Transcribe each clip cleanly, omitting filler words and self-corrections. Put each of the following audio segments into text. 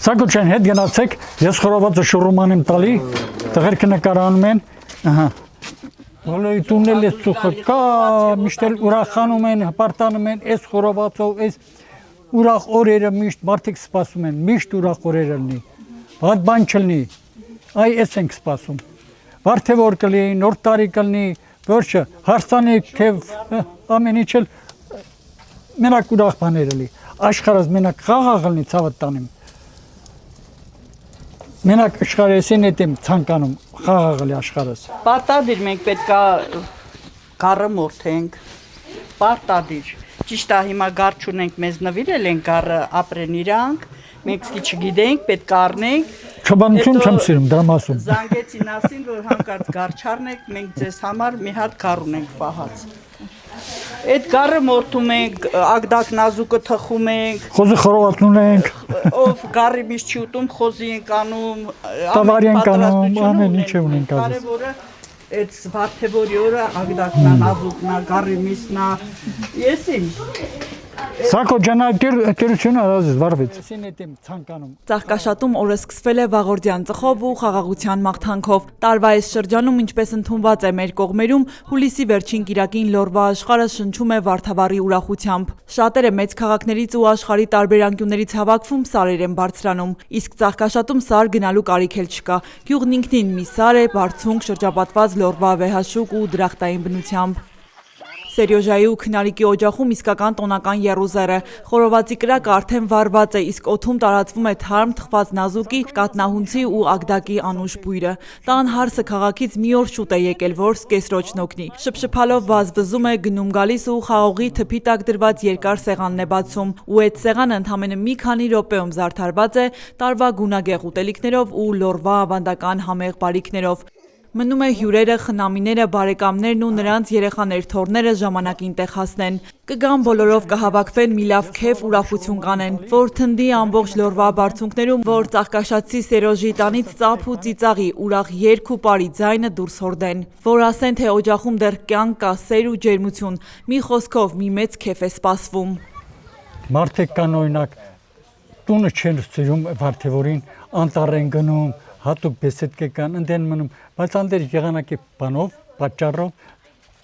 Սակոչեն հետ գնացեք, ես խորովածը շուրուման եմ տալի, տղերքը նկարանում են, Բոլորի տունն էլ ծուխը կա, միշտ էլ ուրախանում են, հպարտանում են, այս խորովածով, այս ուրախ օրերը միշտ մարդիկ սպասում են, միշտ ուրախ օրերը լինի, վատ բան չլինի, այ այս ենք սպասում, վարդեվոր կլինի, նոր տարի կլինի, վերջը, հարսանիք, թև, ամեն ինչ էլ մենակ ուրախ բաներ լինի, աշխարհս մենակ խաղաղ լինի, ցավը տանեմ, մենակ աշխարհեսին հետ եմ ցանկանում, խաղաղ լինի աշխարհս։ Պարտադիր մենք պետքա գառը մորթենք, պարտադիր։ Ճիշտ է հիմա գառ չունենք, մեզ նվիրել են գառը ապրեն իրանք, մենք սկի չգիտենք, պետք է առնենք։ Չբանություն չեմ սիրում դրա մասում։ Զանգեցին ասին, որ հանկարծ գառ չառնենք, մենք ձեզ համար մի հատ գառ ունենք պահած։ Այդ գառը մորթում ենք, ագդակ նազուկը թխում ենք։ Խոզի խորոված ունենք։ Ով գառի միշտ չի ուտում, խոզի ենք անում, տավարի ենք անում, ամեն ինչ ունենք ասես։ Կարևորը այդ վարդեվորի օրը ագդակնա, նազուկնա, գառի միսնա, ես ինչ։ Սակո ջանատիրությունը ազես վարվեց։ Այսին հետ եմ ցանկանում։ Ծաղկաշատում օրը սկսվել է վաղորդյան ծխով ու խաղաղության մաղթանքով։ Տարվա այս շրջանում, ինչպես ընդունված է մեր կողմերում, հուլիսի վերջին կիրակին լորվա աշխարհը շնչում է վարդավառի ուրախությամբ։ Շատերը մեծ քաղաքներից ու աշխարհի տարբեր անկյուններից հավաքվում սարեր են բարձրանում։ Իսկ Ծաղկաշատում սար գնալու կարիք էլ չկա։ Գյուղն ինքնին մի սար է, բարձունք շրջապատված լորվա վեհաշուկ ու դրախտային բնությամբ։ Սերյոժայի ու քնարիկի օջախում իսկական տոնական եռուզեռ է։ Խորովածի կրակը արդեն վառված է, իսկ օդում տարածվում է թարմ թխված նազուկի, կատնահունցի ու ագդակի անուշ բույրը։ Տան հարսը քաղաքից մի օր շուտ է եկել, որ սկեսրոջն օգնի։ Շփշփալով վազվզում է, գնում գալիս ու խաղողի թփի տակ դրված երկար սեղանն է բացում։ Ու այդ սեղանը ընդամենը մի քանի րոպեում զարդարված է տարվա գունագեղ ուտելիքներով ու լորվա ավանդական համեղ բարիքներով։ Մնում է հյուրերը, խնամիները, բարեկամներն ու նրանց երեխաներ, թոռները ժամանակին տեղ հասնեն։ Կգան բոլորով կհավաքվեն մի լավ քեֆ ուրախություն կանեն, որ թնդի ամբողջ լորվա բարձունքներում, որ ծաղկաշատցի Սերոժի տանից ծափ ու ծիծաղի, ուրախ երգ ու պարի ձայնը դուրս հորդեն, որ ասեն, թե օջախում դեռ կյանք կա, սեր ու ջերմություն, մի խոսքով մի մեծ քեֆ է սպասվում։ Մարդիկ կան օրինակ տունը չեն սիրում վարդեվորին, անտառ են գնում, հատուկ բեսեդկե կան, ընդեն մնում, բայց անդեր եղանակի բանով, պատճառով,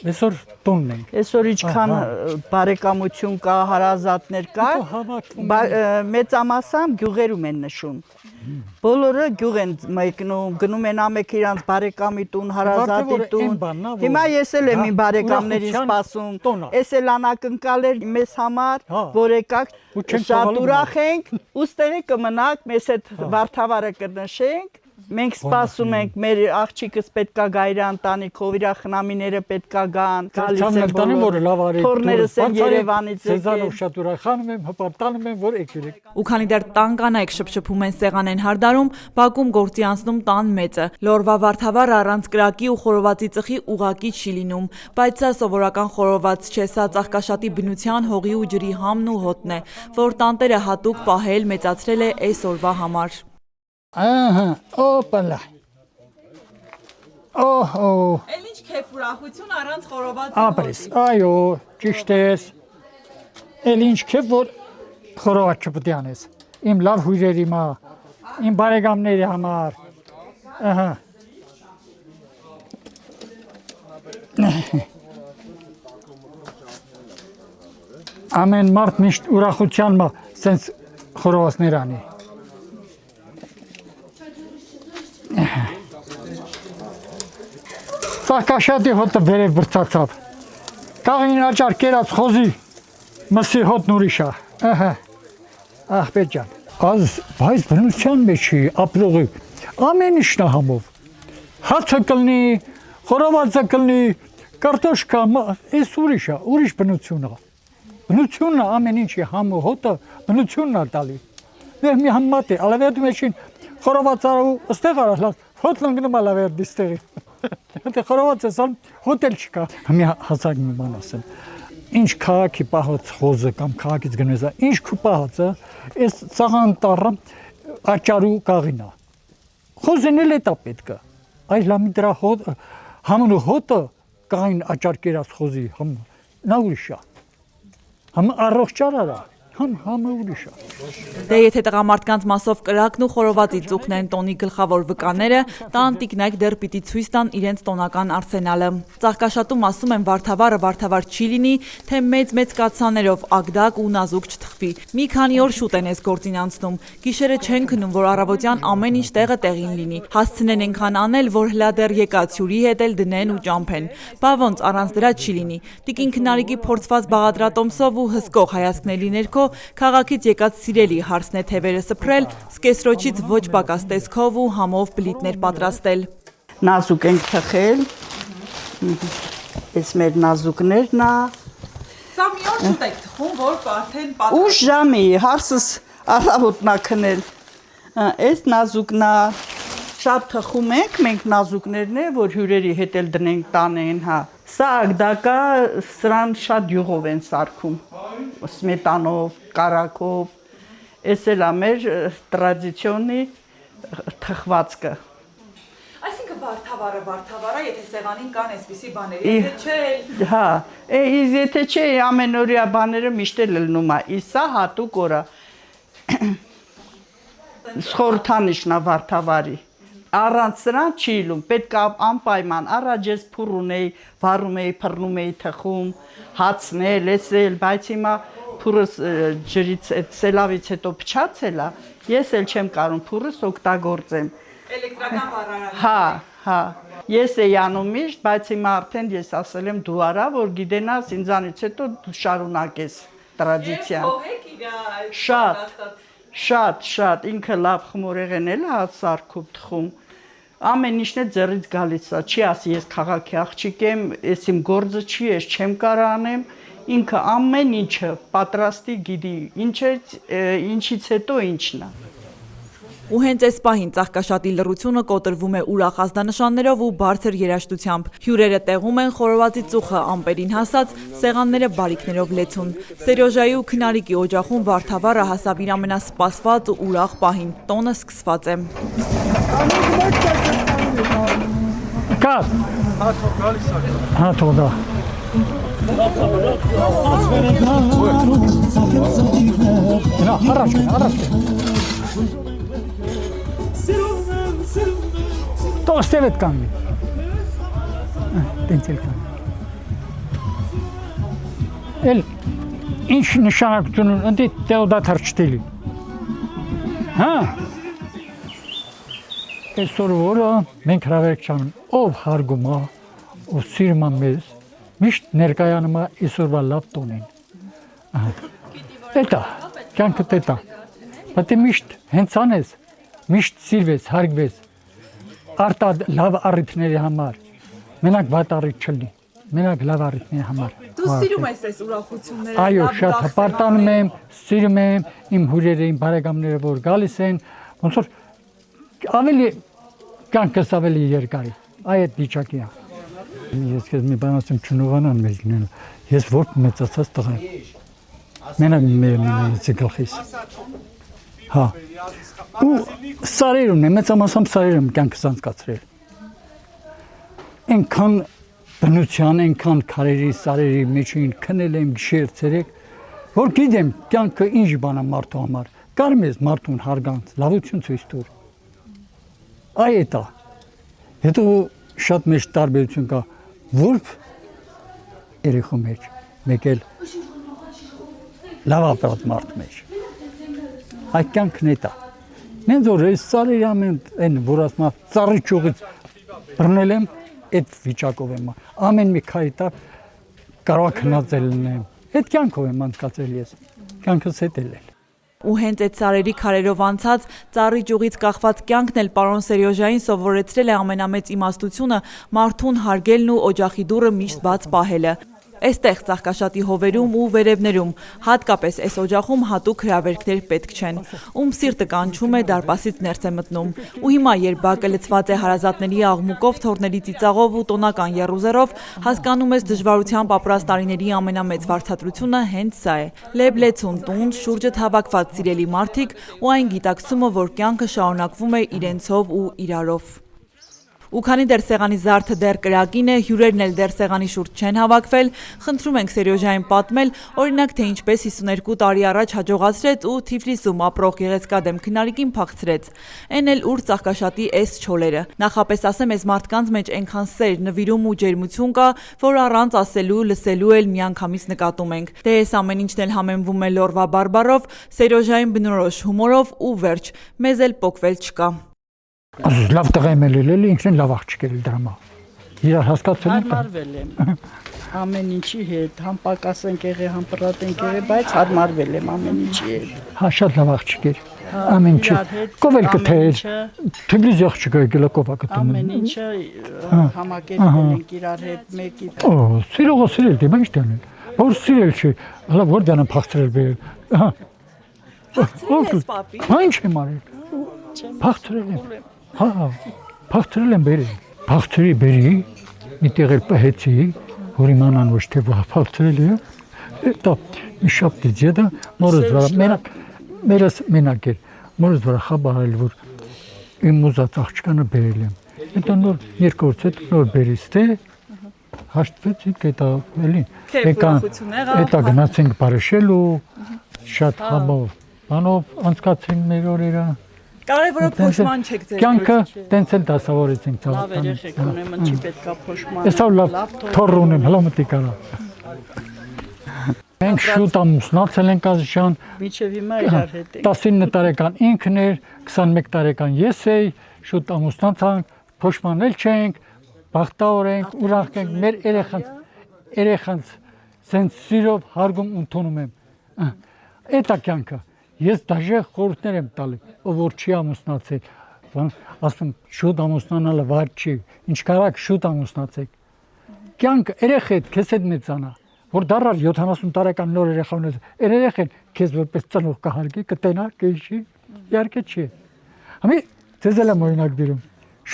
այսօր տունն ենք։ Այսօր ինչքան բարեկամություն կա, հարազատներ կա, մեծամասամբ գյուղերում են նշում։ Բոլորը գյուղ են մեկնում, գնում են ամեկ իրանց բարեկամի տուն, հարազատի տուն։ Հիմա ես էլ եմ իմ բարեկամներին սպասում, ես էլ անակնկալ էր մեզ համար, որ եկաք, շատ ուրախ ենք, ուստեղի կմնաք, մեզ այդ վարդավառը կնշենք։ Մենք սպասում ենք, մեր աղջիկս պետքա գա իր ընտանիքով, իր խնամիները պետքա գան, գալիս են բոլորը, թոռներս են Երևանից եկել։ Ձեզանով շատ ուրախանում եմ, հպարտանում եմ, որ եկել եք։ Ու քանի դեռ տան կանայք շփշփում են սեղան են հարդարում, բակում գործի անցնում տան մեծը։ Լորվա վարդավառը առանց կրակի ու խորովածի ծխի ուղակի չի լինում, բայց սա սովորական խորոված չէ, սա Ծաղկաշատի բնության, հողի ու ջրի համն ու հոտն է, որ տանտերը հատուկ պահել, մեծացրել է այս օրվա համար։ Ահա, օպալա։ Օհո։ Էլ ինչ քեֆ ուրախություն առանց խորովածի։ Ապրես, այո, ճիշտ ես։ Էլ ինչ քեֆ որ խորոված չպետք է անես։ Իմ լավ հյուրերի մա, իմ բարեկամների համար։ Ահա։ Ամեն մարդ միշտ ուրախության մա սենց խորովածներ անի։ Ծաղկաշատի հոտը վերև բրծացավ, կաղին աճար կերած խոզի, մսի հոտն ուրիշ է, աղբետ ջան, բայց բնության մեջ չի ապրողի, ամեն իշն է համով, հացը կլնի, խորովածը կլնի, կարտոշկա, ես ուրիշ է, ուրիշ բնությունն է ամեն ինչի համը հոտը, բնությունն է տալի, մի համատ է, ալավերդում էչին խորոված արու ստեղ արալակ, հոտն ընգնում ալավերդի ստեղի, Հոտ խորոված ես ալ հոտել չկա։ Մի հասակ մի բան ասեմ։ Ինչ քաղաքի պահած խոզը կամ քաղաքից գնես, ինչ քու պահածը, այս ցաղան տառը աճարու կաղինա։ Խոզն էլ է տա պետքը։ Այլ լամի դրա հոտ համնու հոտը կաղին աճար կերած խոզի համ նա ուրիշ է։ Համ առողջարա։ Համը ուրիշ է։ Դե եթե տղամարդկանց մասով կրակն ու խորովածի ծուխն են տոնի գլխավոր վկաները, տան տիկնայք դեռ պիտի ցույց տան իրենց տոնական արսենալը։ Ծաղկաշատում ասում են վարդավառը վարդավառ չի լինի, թե մեծ կաթսաներով ագդակ ու նազուկ չթխվի։ Մի քանի օր շուտ են այս գործին անցնում։ Գիշերը չեն քնում, որ առավոտյան ամեն ինչ տեղը տեղին լինի։ Հասցնեն այնքան անել, որ հլա դեռ եկած հյուրի հետ էլ դնեն ու ճամփեն։ Բա ոնց առանց դրա չի լինի։ Տիկին Քնարիկի փորձված բաղադրատոմսով ու հսկող հայացքների ներքո քաղաքից եկած սիրելի հարսն է թևերը սփռել, սկեսրոջից ոչ պակաս տեսքով ու համով բլիթներ պատրաստել։ Նազուկ ենք թխել։ Այս մեր նազուկներն է։ Սա մի օր շուտ եք թխում, որ արդեն Ուշ ժամի հարսս առավոտն է քնել։ Այս նազուկն է շատ թխում ենք, մենք նազուկներն է, որ հյուրերի հետ էլ դնենք տանեն, հա։ Սա ագդակա, սրան շատ յուղով են սարքում, սմետանով, կարակով, այս էլ է մեր տրադիցիոնի թխվածքը։ Այսինքն վարդավառը, եթե սեղանին կան այսպիսի բաներ, եթե չէ, Հա, եթե չէ, ամենօրյա բաները միշտ էլ լնում է, իսա հատուկ օր է, խորհրդանիշն է վարդավառի։ Առանց սրան չի լում, պետք է անպայման առաջ ես փուռ ունեի, վառում էի, փռնում էի, թխում, հացնել, էսել, բայց հիմա փուռս ջրից, այդ սելավից հետո փչացել է, ես էլ չեմ կարող փուռս օգտագործեմ։ էլեկտրական վառարան։ Հա, ես էի անում միշտ, բայց հիմա արդեն ես ասել եմ դու արա, որ գիտենաս ինձանից հետո դու շարունակես տրադիցիան։ Շատ, ինքը լավ խմորեղեն էլ հաց սարքում թխում, ամեն ինչն է ձեռից գալիս է, չի ասի ես քաղաքի աղջիկ եմ, ես իմ գործը չի, ես չեմ կարող անեմ, ինքը ամեն ինչը պատրաստի գիտի, ինչից հետո ինչն է։ Ու հենց այս պահին ծաղկաշատի լռությունը կոտրվում է ուրախ ազդանշաններով ու բարձր երաժշտությամբ։ Հյուրերը տեղում են խորովածի ծուխը ամպերին հասած, սեղանները բարիկներով լեցուն։ Սերյոժայի ու Քնարիկի օջախում վարդավառը հասավ իր ամենասպասված ու ուրախ պահին։ Տոնը սկսված է։ Կաց։ Հա թողա։ Առաջ։ То ստևետ կանգնի։ Տենցել կանգնի։ Էլ ինչ նշանակություն ունի Թեոդաթար չտելի։ Հա։ Այսօր որը մենք հրավերք չանում, ով հարգում է, ով սիրում է մեզ, միշտ ներկայանում է այսօրվա լավ տոնին։ Էտա, կյանքը տետա։ Բայց միշտ հենց անես, միշտ սիրվես, հարգվես, արտադ լավ առիթների համար, մենակ վատ առիթ չլինի, մենակ լավ առիթների համար։ Դու սիրում ես այս ուրախությունները։ Այո, շատ հպարտանում եմ, սիրում եմ իմ հյուրերը, իմ բարեկամները, որ գալիս են, ոնց որ ավելի կյանքս ավելի երկար է, այդ վիճակի է։ Ես քեզ մի բան ասեմ, չնուղանան մեզ լինել, ես որ մեծացած տղա եմ, մենակ մեր գլխիս։ Հա, ու սարեր ունեմ, մեծամասամբ սարեր եմ կյանքս անցկացրել։ Այնքան բնության, այնքան քարերի, սարերի մեջին քնել եմ գիշեր, ցերեկ, որ գիտեմ կյանքը ինչ բան է մարդու համար։ Կարում ես մարդուն հարգանց, լավություն ցույց տուր։ Այդ է։ Հետո շատ մեծ տարբերություն կա, որբ երեխու մեջ, մեկ էլ լավ ապրած մարդ մեջ։ Այդ կյանքն է դա։ Նենց որ այս սարերի ամեն որ ասում եմ ծառի ճյուղից բռնել եմ, այդ վիճակով եմ։ Ամեն մի քայլ տակ կարող քնածել լինեմ։ Այդ կյանքով եմ անցկացրել ես։ Կյանքս հետ էլ։ Ու հենց այդ սարերի քարերով անցած ծառի ճյուղից կախված կյանքն էլ պարոն Սերյոժային սովորեցրել է ամենամեծ իմաստությունը մարդուն հարգելն ու օջախի դուռը միշտ բաց պահելը։ Այստեղ ծաղկաշատի հովերում ու վերևներում, հատկապես այս օջախում հատուկ հրավերքներ պետք չեն, ում սիրտը կանչում է դարպասից ներս է մտնում։ Ու հիմա, երբ բակը լցված է հարազատների աղմուկով, թորների ծիծաղով ու տոնական եռուզեռով, հասկանում ես դժվարությամբ ապրած տարիների ամենամեծ վարձատրությունը հենց սա է։ Լեբլեցուն տուն, շուրջդ հավաքված սիրելի մարդիկ ու այն գիտակցումը, որ կյանքը շարունակվում է իրենցով ու իրարով։ Ու քանի դեռ սեղանի զարդը դեռ կրակին է, հյուրերն էլ դեռ սեղանի շուրջ չեն հավաքվել, խնդրում ենք Սերյոժային պատմել, օրինակ թե ինչպես 52 տարի առաջ հաջողացրեց ու Թիֆլիսում ապրող գեղեցկադեմ քնարիկին փախցրեց։ Էն էլ ուր ծաղկաշատի էս չոլերը։ Նախապես ասեմ, այս մարդկանց մեջ այնքան սեր, նվիրում ու ջերմություն կա, որ առանց ասելու, լսելու էլ միանգամից նկատում ենք։ Դե այս ամեն ինչն էլ համեմվում է լորվա բարբարով, Սերյոժային բնորոշ հումորով ու վերջ, մեզ էլ պոկվել չկա։ Լավ տղայ մելել ինքն լավ աղջիկ էր դրամա։ Իրար հասկացել եք։ Հարմարվել եմ։ Ամեն ինչի հետ, համ պակաս ենք եղել, համ պրատ ենք եղել, բայց հարմարվել եմ ամեն ինչի հետ։ Հա շատ լավ աղջիկ էր։ Ամեն ինչ կովել կթեր։ Թիֆլիս աղջիկը եկել կովա կտում։ Ամեն ինչը համակերպել ենք իրար հետ մեկի։ Օ, սիրողը սիրել դի, ինչ դանել։ Որ սիրել չի, հələ որ դանա փախցրել բերել։ Հա։ Փախցրել ես պապի։ Հա ինչ եմ արել։ Փախցրել եմ։ Հա, փախցրել եմ բերել։ Փախցրի բերի, միտեղ էլ պահեցի, որ իմանան ոչ թե փախցրել է։ Դա միշտ դիձեդա մորս վրա մենակ էր։ Մորս վրա խաբարել որ իմ ուզած աղջկանը բերել եմ։ Հետո նոր երկրորդ հետ նոր բերից թե հաշտվեցինք դա էլի։ Հետո գնացինք բարեշելու շատ համով բանով անցկացրինք մեր օրերը։ Կարևորը փոշման չեք ձեր։ Կյանքը տենց էլ դասավորեցինք ցավ։ Լավ երեխեք ունեմ, ինչի պետքա փոշման։ Այսօր լավ թոռ ունեմ, հլա մտի կարա։ Մենք շուտ ամուսնացել ենք Ազիջան։ Մինչև հիմա իրար հետ ենք։ 19 տարեկան ինքն էր, 21 տարեկան ես էի, շուտ ամուսնացանք, փոշմանել չենք, բախտավոր ենք, ուրախ ենք, մեր երեխանց սենց սիրով հարգում ընդունում եմ։ Էտա կյանքը։ Ես դաժե խորհուրդներ եմ տալի, ով որ չի ամուսնացել, ասում շուտ ամուսնանալը վատ չի, ինչ կարաք շուտ ամուսնացեք։ Կյանքը երեխեդ քեզ հետ մեծանա, որ դառար 70 տարեկան նոր երեխա ունես, երեխեն քեզ որպես ծնող կհարգի, կտենա, կհիշի, իհարկե չի։ Համի ձեզ էլ եմ օրինակ դիրում,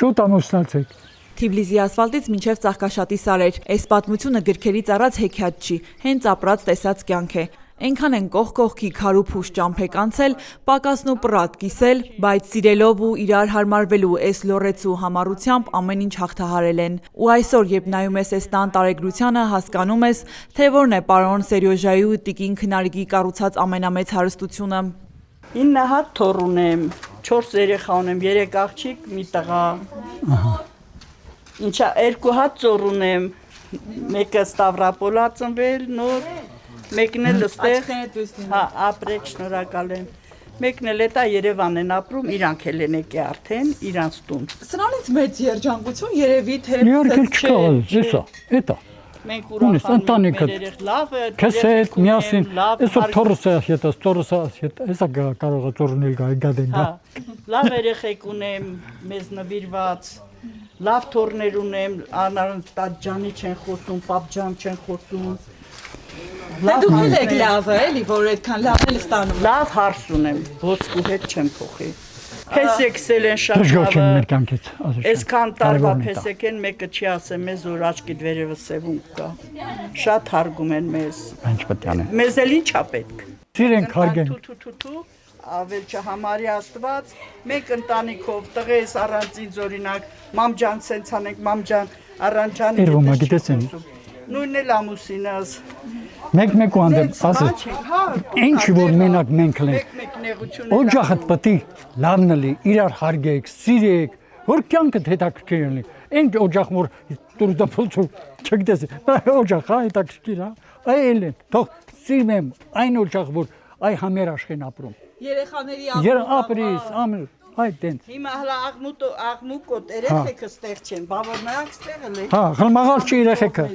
շուտ ամուսնացեք։ Թիֆլիսի ասֆալտից մինչև Ծաղկաշատի սարեր, այս պատմությունը գրքերից առած հեքիաթ չի, հենց ապրած տեսած կյանք է։ Այնքան են կողք կողքի քարու փուշ ճամփեք անցել, պակասն ու պրատ կիսել, բայց սիրելով ու իրար հարմարվելու այս լոռեցու համառությամբ ամեն ինչ հաղթահարել են։ Ու այսօր, երբ նայում ես այս տան տարեգրությանը, հասկանում ես, թե որն է պարոն Սերյոժայի ու տիկին քնարիկի կառուցած ամենամեծ հարստությունը։ 9 հատ թոռ ունեմ, 4 երեխա ունեմ, 3 աղջիկ, մի տղա։ Ինչա 2 հատ ծոր ունեմ, մեկը Ստավրապոլ ա ծնվել, նոր մեկն էլ ստեղ, հա, ապրեք, շնորհակալ եմ։ Մեկն էլ էտա Երևան են ապրում, իրանք էլ են եկել արդեն, իրանց տուն։ Սրանից մեծ երջանկություն երևի թե Իհարկե չկա, էսա, էտա։ Մենք ուրախանում ենք մեր երեխ լավը, քեզ հետ միասին, այսօր թորսը հետո, էսա կարող է ծորնել գադեն, դա։ Լավ երեխեք ունեմ, մեզ նվիրված, լավ թորներ ունեմ, անառանց տաճանի չեն խոսում, պապջան չեն խոսում։ Դուք եք լավը, էլի, որ այդքան լավն էլ ստանում։ Լավ հարս ունեմ, ոսկու հետ չեմ փոխի։ Փեսեքսել են շատ Դժգոհ եմ լավը։ մեր կյանքից, Այսքան տարվա փեսեք են, մեկը չի ասեմ, մեզ որ աչքիդ վերևը սևուն կա։ Շատ հարգում են մեզ։ Ինչ պետք է անեմ։ Մեզ էլ ինչա պետք։ Սիրենք, հարգենք։ Թու, ավել չհամարի Աստված, մեկ ընտանիքով, տղես առանց ինձ օրինակ, մամջան սենց անենք, մամջան առանջան։ Երվում է, գիտես են։ Նույնն էլ ամուսինս։ Մեկ ու անդեմ, ասես, ինչ որ մենակ մենք ենք, Մեկ նեղություն օջախդ պտի լավն լի, իրար հարգեք, սիրեք, որ կյանքը հետաքրքիր լինի։ Այն օջախ որ դուրս դա փոքր չգիտես, օջախ է հետաքրքիր, հա, այլ են, թող սիրեմ այն օջախ որ այ համերաշխեն ապրում։ Երեխաների ապրիս, ամեն այ տենց։ Հիմա հլա աղմուկոտ երեխեքը ստեղ չեն, բա որ նրանք ստեղ են։ Հա, խլմաղալ չի երեխեքը։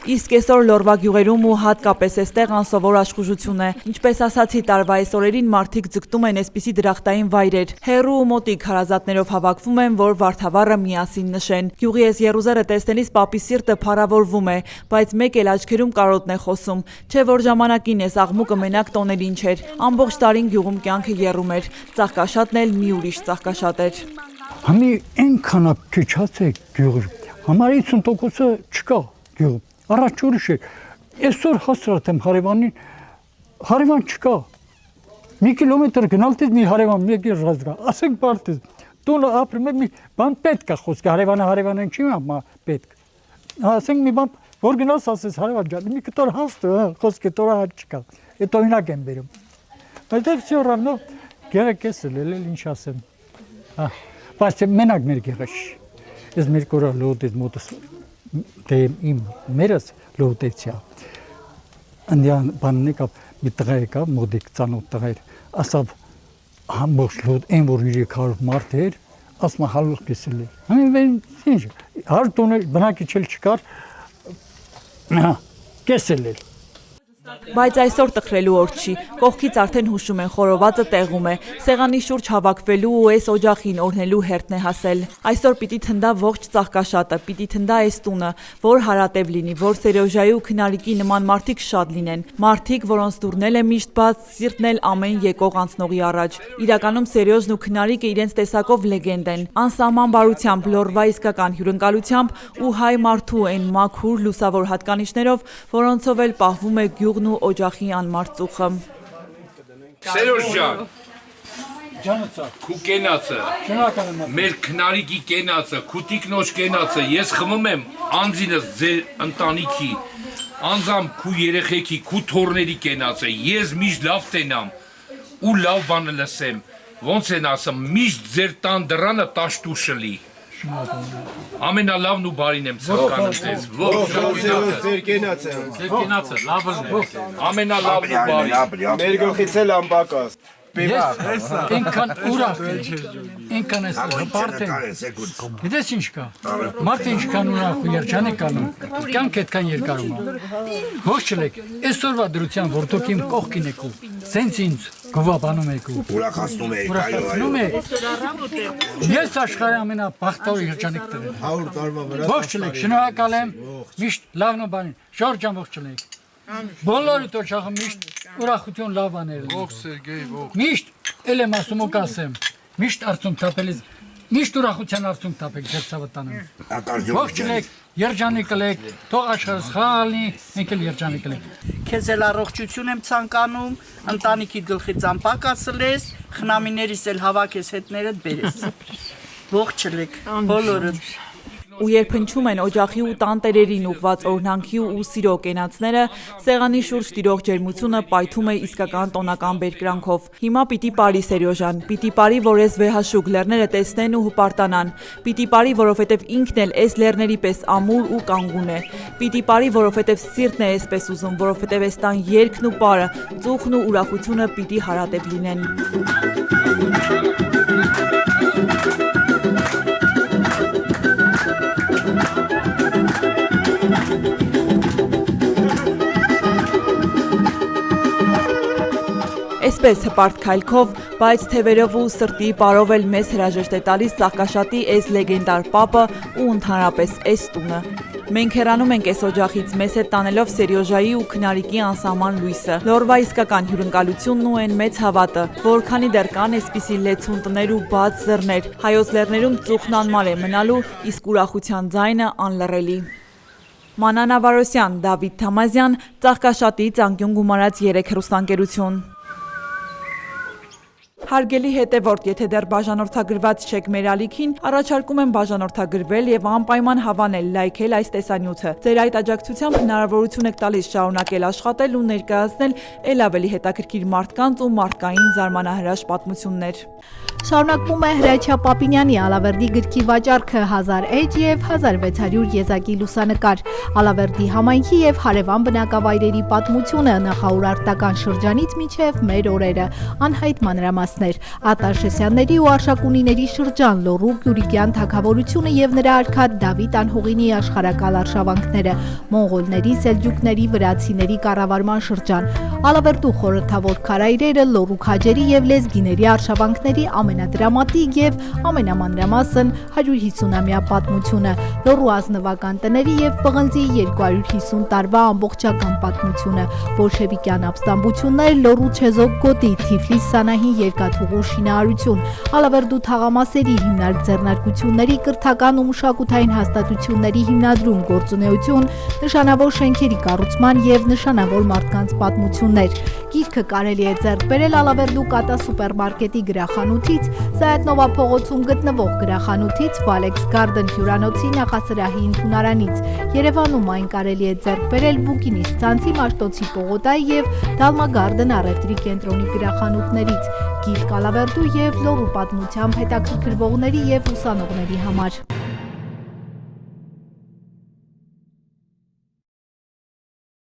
Իսկ այսօր Լորվա գյուղերում ու հատկապես այստեղ անսովոր աշխուժություն է։ Ինչպես ասացի, տարվա այս օրերին մարդիկ ձգտում են այսպիսի դրախտային վայրեր։ Հեռու ու մոտիկ հարազատներով հավաքվում են, որ Վարդավառը միասին նշեն։ Գյուղի այս եռուզերը տեսնելիս պապի սիրտը փառավորվում է, բայց մեկ էլ աչքերում կարոտն է խոսում։ Չէ որ ժամանակին այս աղմուկը մենակ տոներին չէր։ Ամբողջ տարին գյուղում կյանքը եռում էր։ Ծաղկաշատն էլ մի ուրիշ ծաղկաշատ էր։ Համի այնքան քիչած է գյուղը։ Համար 50%-ը չկա գյուղում։ Առաջ ուրիշ է, այսօր հասրատ եմ հարևանին, հարևան չկա, մի կիլոմետր գնալտից մի հարևան, մի եկի ռազգա, ասենք բարդից, տունը ապրում է մի բան պետք է խոսքը հարևանն չի մա պետք ասենք մի բան որ գնաս ասես հարևան ջան մի կտոր հաստ խոսքը տորա չկա այդ օրինակ եմ բերում բայց всё равно գեղեցկես էլ ինչ ասեմ բայց մենակ մեր գեղեցի ես մեր կորա լոդից մոտս դե իմ մերս լոդեցիա անդյան բաննի կապ մի տղա եկա մոդիկ ծանոթ տղա էր ասավ ամբողջ լոդ այն որ 300 մարդ էր ասма հալուխ կեսել էր համեն ինչ հար տոնել բնակիչ էլ չկար կեսել էր Բայց այսօր տխրելու օր չի, կողքից արդեն հուշում են խորովածը տեղում է, սեղանի շուրջ հավաքվելու ու այս օջախին օրհնելու հերթն է հասել։ Այսօր պիտի թնդա ողջ ծաղկաշատը, պիտի թնդա այս տունը, որ հարատև լինի, որ Սերոժայի ու Քնարիկի նման մարդիկ շատ լինեն, մարդիկ, որոնց դուռն է միշտ բաց, սիրտն էլ ամեն եկող անցնողի առաջ։ Իրականում Սերոժն ու Քնարիկը իրենց տեսակով լեգենդ են, անսահման բարությամբ, լորվա իսկական հյուրընկալությամբ ու հայ մարդու այն մաքուր լուսավոր հատկանիշներով, որոնցով էլ պահվում է գյուղն ու օջախի անմարդ ծուխը։ Սերոժ ջան, Ջանոցա, քու կենացը, շնորհակալ եմ։ մեր քնարիկի կենացը, քու տիկնոջ կենացը, ես խմում եմ անձինս ձեր ընտանիքի, անձամ քու երեխեքի, քու թորների կենացը, ես միշտ լավ տենամ ու լավ բանը լսեմ, ոնց են ասում, միշտ ձեր տան դռանը տաշտուշը լի։ Ամենալավն ու բարին եմ ցանկանում ձեզ։ Ձեր կենացը լավն է։ Ամենալավն ու բարին։ Մեր գլխից էլ անպակաս։ Ինքան ուրախ ինքան ես հպարտ են գիտես ինչ կա մարդը ինչքան ուրախ ու երջանիկ անում կյանք այդքան երկարում է ողջ եք այսօրվա դրության որ դուք իմ կողքին եք ու սենց ինձ գովաբանում եք ու ուրախացնում եք ես աշխարհի ամենաբախտավոր երջանիկ տղեն 100 տարվա վրա ողջ եք շնորհակալ եմ միշտ լավն ու բարին Ժորժան ողջ եք բոլորը տոչախը միշտ ուրախություն լավ անել ող Սերգեյ ող միշտ էլ եմ ասում ու կասեմ միշտ արցունք թափելիս միշտ ուրախության արցունք թափեք ձեր ցավտանում ողջ եք երջանիկ եք թող աշխարհը խաղալի մենք էլ երջանիկ ենք Քեզ էլ առողջություն եմ ցանկանում ընտանիքի գլխից անպակաս լես խնամիներիս էլ հավաքես հետներդ բերես ողջ եք բոլորը Ու երբ հնչում են օջախի ու տանտերերին ուղված օրհնանքի ու սիրո կենացները, սեղանի շուրջ տիրող ջերմությունը պայթում է իսկական տոնական բերկրանքով։ Հիմա պիտի բարի Սերոժան, պիտի բարի, որ այս վեհաշուկ լեռները տեսնեն ու հպարտանան, պիտի բարի, որովհետև ինքն էլ այս լեռների պես ամուր ու կանգուն է, պիտի բարի, որովհետև սիրտն է այսպես ուզում, որովհետև այս տան երգն ու պարը, ծուխն ու ուրախությունը պիտի հարատև լինեն։ Այսպես հպարտ քայլքով, բայց թևերով ու սրտի պարով էլ մեզ հրաժեշտ է տալիս Ծաղկաշատի այս լեգենդար պապը ու ընդհանրապես այս տունը։ Մենք հեռանում ենք այս օջախից, մեզ հետ տանելով Սերոժայի ու Քնարիկի անսահման լույսը, լորվա իսկական հյուրընկալությունն ու այն մեծ հավատը, որքանի դեռ կան այսպիսի լեցուն տներ ու բաց ձեռներ, հայոց լեռներում ծուխն անմար է մնալու, իսկ ուրախության ձայնը անլռելի։ Մանան Ավարոսյան, Դավիթ Թամազյան, Ծաղկաշատից անկյուն գումարած 3 հեռուստաընկերություն։ Հարգելի հետևորդ, եթե դեռ բաժանորդագրված չեք մեր ալիքին, առաջարկում եմ բաժանորդագրվել եւ անպայման հավանել, լայքել այս տեսանյութը։ Ձեր այդ աջակցությամբ հնարավորություն եք տալիս շարունակել աշխատել ու ներկայացնել ել ավելի հետաքրքիր մարդկանց ու մարդկային զարմանահրաշ պատմություններ։ Շարունակվում է Հրաչյա Պապինյանի Ալավերդի գրքի վաճառքը 1000 էջ եւ 1600 եզակի լուսանկար, Ալավերդի համայնքի եւ հարևան բնակավայրերի պատմությունը նախաուրարտական շրջանից մինչեւ մեր օրերը, անհայտ մանրամասներ, Ատաշեսյանների ու Արշակունիների շրջան, Լոռու Գյուրիկյան թագավորությունը եւ նրա արքա Դավիթ Անհողինի աշխարհակալ արշավանքները, մոնղոլների, սելջուկների, վրացիների կառավարման շրջան, Ալավերդու խորհրդավոր քարայրերը, Լոռու քաջերի եւ լեզգիների արշավանքների ամենադրամատիկ եւ ամենամանրամասն 150-ամյա պատմությունը, Լոռու ազնվական տների եւ պղնձի 250 տարվա ամբողջական պատմությունը, բոլշևիկյան ապստամբություններ, Լոռու Չեզոք գոտի, Թիֆլիս Սանահին զանգաթուղու շինարարություն, Ալավերդու թաղամասերի հիմնարկ ձեռնարկությունների կրթական ու մշակութային հաստատությունների հիմնադրում, գործունեություն, նշանավոր շենքերի կառուցման եւ նշանավոր մարդկանց պատմություններ։ Գիրքը կարելի է ձեռք բերել Ալավերդու Կատա սուպերմարկետի գրախանութից, Զայաթնովա փողոցում գտնվող գրախանութից, Valex Garden հյուրանոցի նախասրահի ընդունարանից։ Երևանում այն կարելի է ձեռք բերել Բուկինիս ցանցի Մաշտոցի պողոտայի եւ Դալմա Garden առևտրի կենտրոնի գրախանութներից։ Գիրք Ալավերդու եւ Լոռու պատմությամբ հետաքրքրվողների եւ ուսանողների համար։